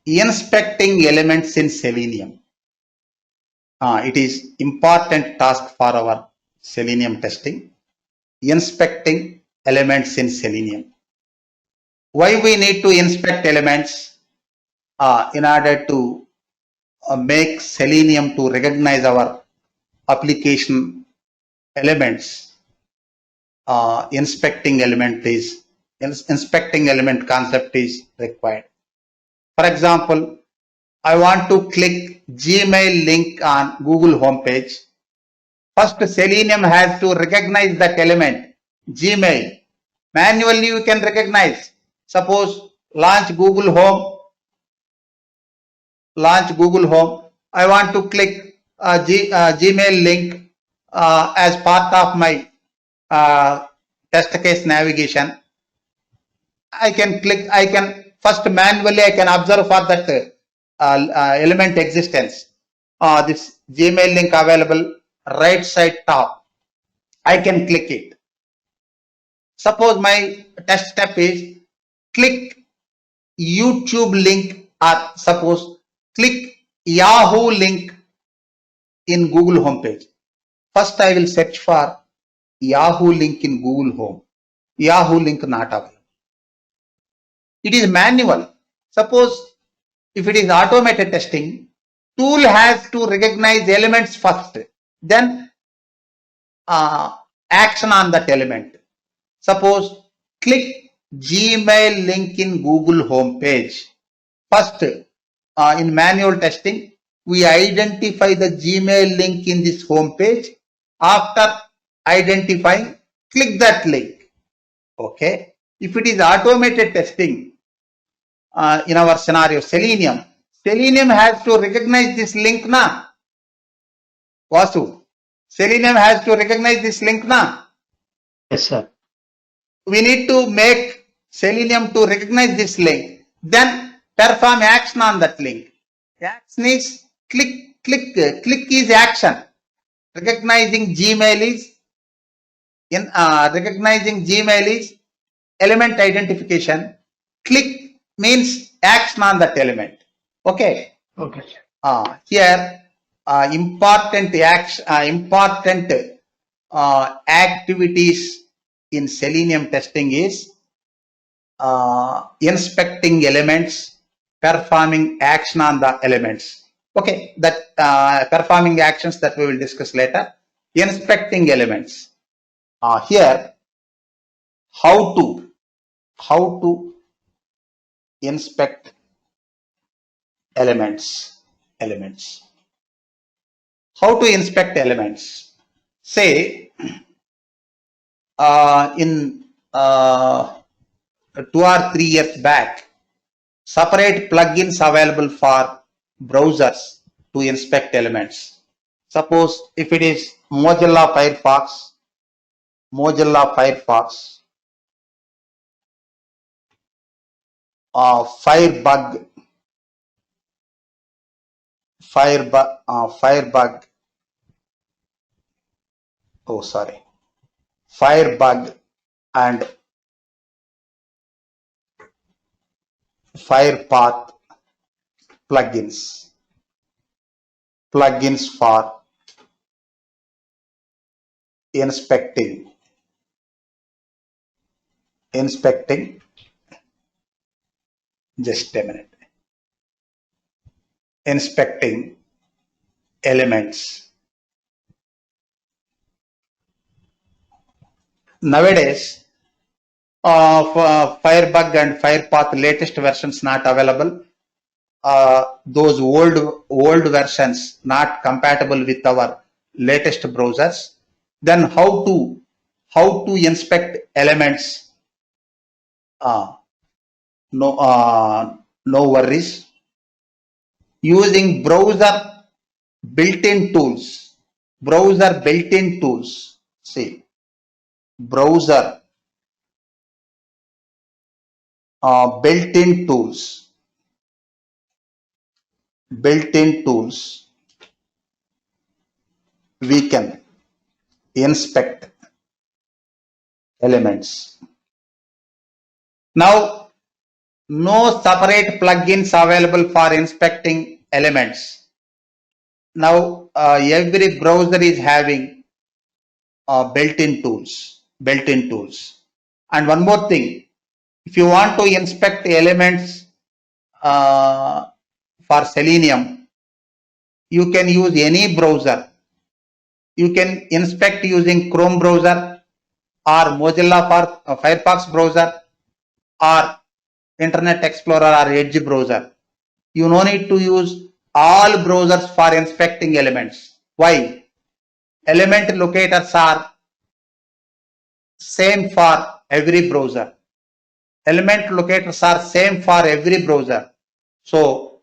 inspecting elements in Selenium. It is important task for our Selenium testing. Inspecting elements in Selenium. Why we need to inspect elements? In order to make Selenium to recognize our application elements. Inspecting element concept is required. For example, I want to click Gmail link on Google homepage. First, Selenium has to recognize that element, Gmail. Manually, you can recognize. Suppose launch Google Home. I want to click Gmail link as part of my test case navigation. I can first manually I can observe for that element existence. This Gmail link available right side top. I can click it. Suppose my test step is click YouTube link, or suppose click Yahoo link in Google homepage. First I will search for Yahoo link in Google Home. Yahoo link not available. It is manual. Suppose if it is automated testing, tool has to recognize elements first, then action on that element. Suppose click Gmail link in Google home page. First, in manual testing, we identify the Gmail link in this home page. After identifying, click that link. Okay. If it is automated testing, in our scenario, Selenium has to recognize this link na. Vasu, Selenium has to recognize this link na. Yes, sir. We need to make Selenium to recognize this link, then perform action on that link. Action is click is action. Recognizing Gmail is element identification. Click means action on that element. Okay. Okay. Here important activities in Selenium testing is inspecting elements, performing action on the elements. Okay, that performing actions that we will discuss later. Inspecting elements. Here, how to inspect elements. How to inspect elements? Say, in 2 or 3 years back, separate plugins available for browsers to inspect elements. Suppose if it is Mozilla Firefox, Firebug, Firebug and Firepath plugins for inspecting. Just a minute. Inspecting elements. Nowadays, Firebug and Firepath latest versions not available. Those old versions not compatible with our latest browsers. Then how to inspect elements? No worries. Using browser built-in tools. See, browser built-in tools. We can inspect elements. Now, No separate plugins available for inspecting elements. Now every browser is having built-in tools. And one more thing, if you want to inspect elements uh, for Selenium, you can use any browser. You can inspect using Chrome browser or Mozilla Firefox browser or Internet Explorer or Edge browser. You no need to use all browsers for inspecting elements. Why? Element locators are same for every browser. Element locators are same for every browser. So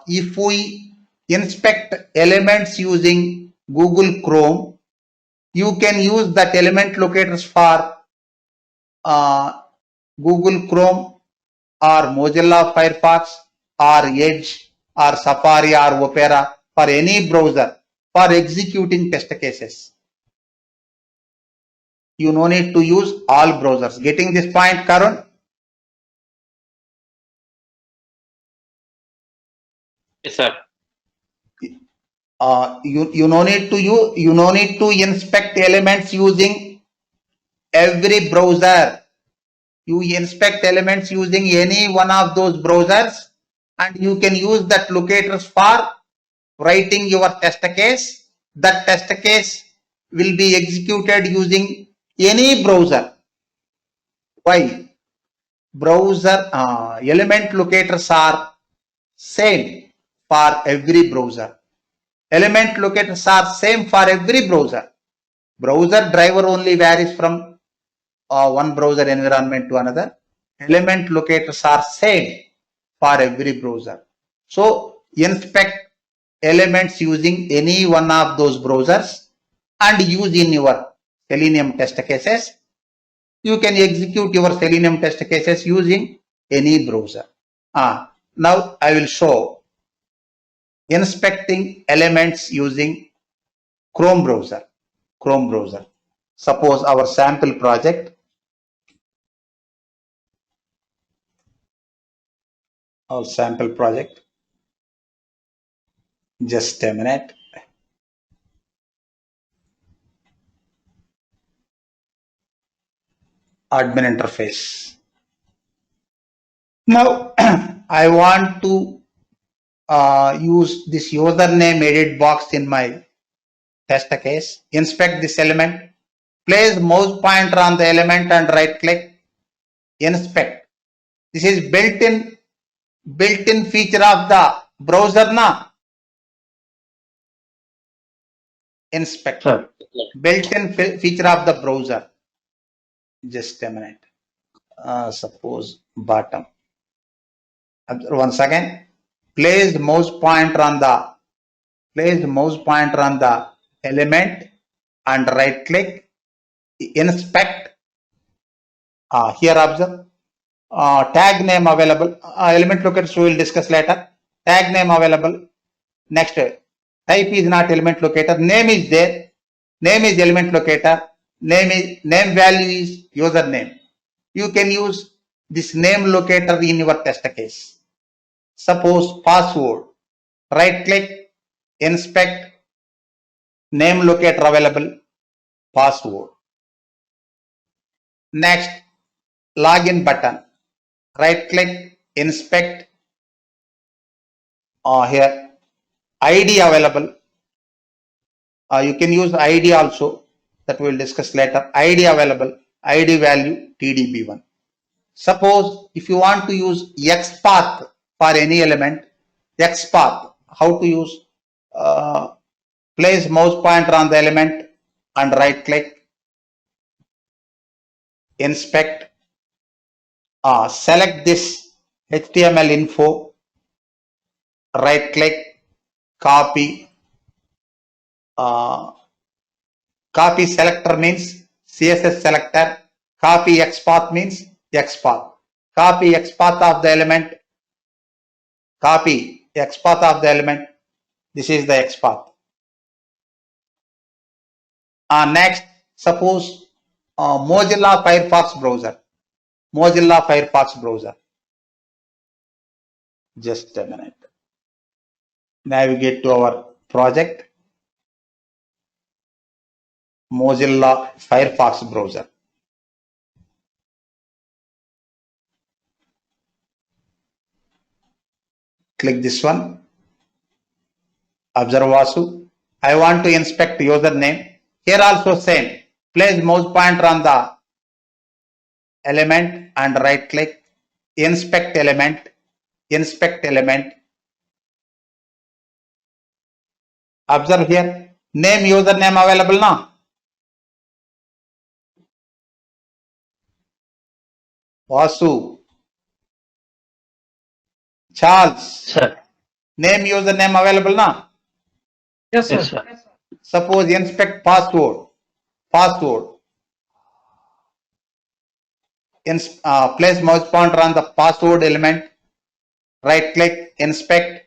if we inspect elements using Google Chrome, you can use that element locators for Google Chrome or Mozilla Firefox or Edge or Safari or Opera for any browser for executing test cases. You no need to use all browsers. Getting this point, Karun? Yes, sir. You no need to inspect elements using every browser. You inspect elements using any one of those browsers, and you can use that locators for writing your test case. That test case will be executed using any browser. Why? Browser element locators are same for every browser. Element locators are same for every browser. Browser driver only varies from one browser environment to another. Element locators are same for every browser. So inspect elements using any one of those browsers and use in your Selenium test cases. You can execute your Selenium test cases using any browser. Now I will show inspecting elements using Chrome browser. Suppose our sample project. Just a minute. Admin interface. Now I want to use this username edit box in my test case. Inspect this element. Place mouse pointer on the element and right click. Inspect. This is built-in feature of the browser now. Inspect. Sir. Built-in feature of the browser. Just a minute. Suppose bottom. Once again, place mouse pointer on the element and right click. Inspect. Here observe. Tag name available. Element locators we will discuss later. Tag name available. Next, type is not element locator. Name is there. Name is element locator. Name value is username. You can use this name locator in your test case. Suppose password. Right click. Inspect. Name locator available. Password. Next, login button. Right click. Inspect. Here ID available. You can use ID also, that we will discuss later. ID available, ID value TDB1. Suppose if you want to use XPath for any element, XPath, how to use? Place mouse pointer on the element and right click, inspect, select this HTML info, right click, copy. Copy selector means CSS selector. Copy XPath means XPath. Copy XPath of the element. Copy XPath of the element. This is the XPath. Next, suppose Mozilla Firefox browser. Just a minute. Navigate to our project, Mozilla Firefox browser. Click this one. Observe Vasu. I want to inspect username. Here also same. Place mouse pointer on the element and right click. Inspect element. Inspect element. Observe here. Name username available now. Vasu. Charles. Sir. Name username available now. Yes, sir. Yes, sir. Suppose inspect password. Password. Place mouse pointer on the password element. Right click. Inspect.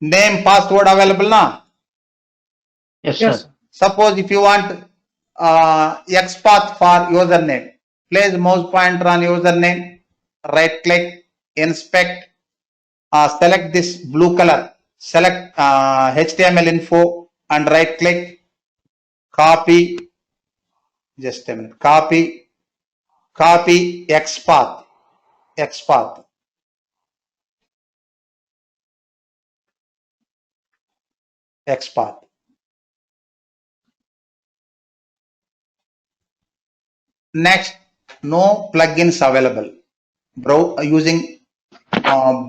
Name password available now. Yes, sir. Suppose if you want XPath for username, place mouse pointer on username, right click, inspect, select this blue color, select HTML info and right click, copy, just a minute, copy XPath, XPath. XPath. Next, no plugins available. Using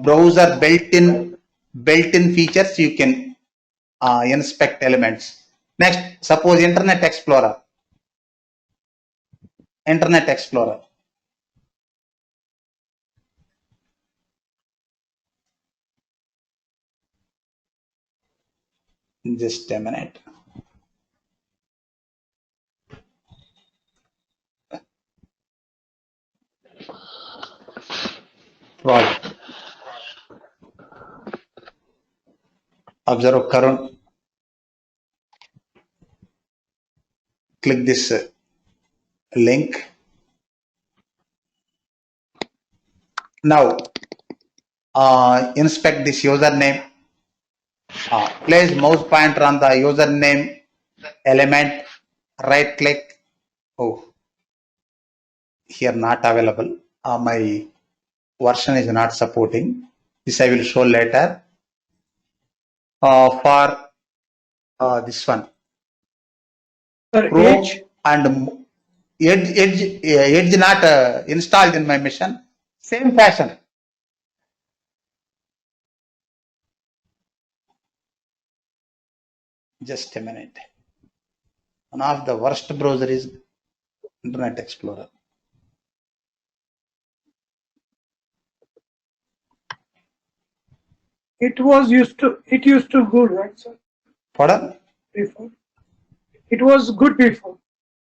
browser built-in features, you can inspect elements. Next, suppose Internet Explorer. Internet Explorer. Just a minute. Project. Observe Karun. Click this link. Now, inspect this username. Place mouse pointer on the username element. Right click. Oh, here not available. My version is not supporting. This I will show later. For this one. Pro and Edge not installed in my machine. Same fashion. Just a minute. One of the worst browser is Internet Explorer. It used to good, right, sir? Pardon? Before. It was good before.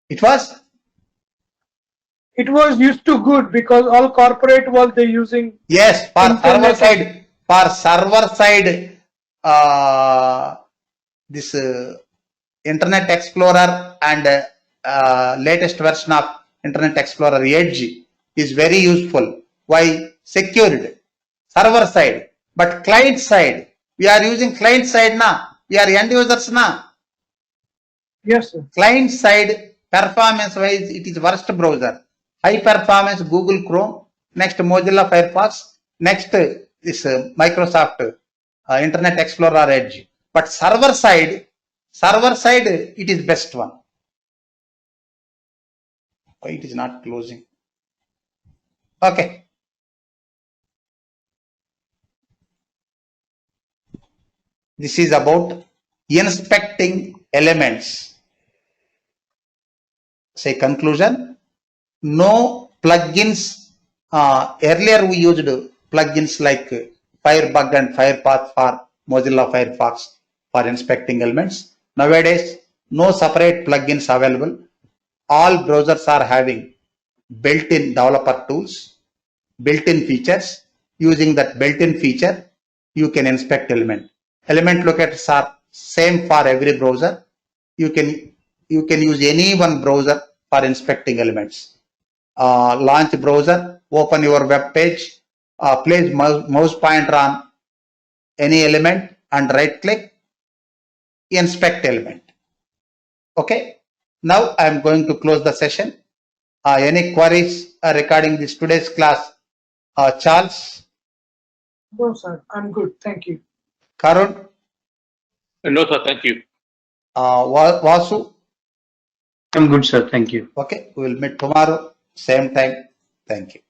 It was? It was used to good because all corporate was they using. Yes, for server side. For server side, this Internet Explorer and latest version of Internet Explorer Edge is very useful. Why? Secured. Server side. But client side, we are using client side now. We are end users now. Yes, sir. Client side, performance wise, it is worst browser. High performance Google Chrome. Next Mozilla Firefox. Next this Microsoft Internet Explorer Edge. But server side, it is best one. Why it is not closing? Okay. This is about inspecting elements. Say conclusion. No plugins. Earlier we used plugins like Firebug and Firepath for Mozilla Firefox for inspecting elements. Nowadays, no separate plugins available. All browsers are having built-in developer tools, built-in features. Using that built-in feature, you can inspect element. Element locators are same for every browser. You can use any one browser for inspecting elements. Launch browser, open your web page, place mouse pointer on any element and right click, inspect element. Okay. Now I am going to close the session. Any queries regarding this today's class? Charles, No, sir. I'm good. Thank you. Karun, No, sir. Thank you. Vasu. I'm good, sir. Thank you. Okay, we will meet tomorrow, same time. Thank you.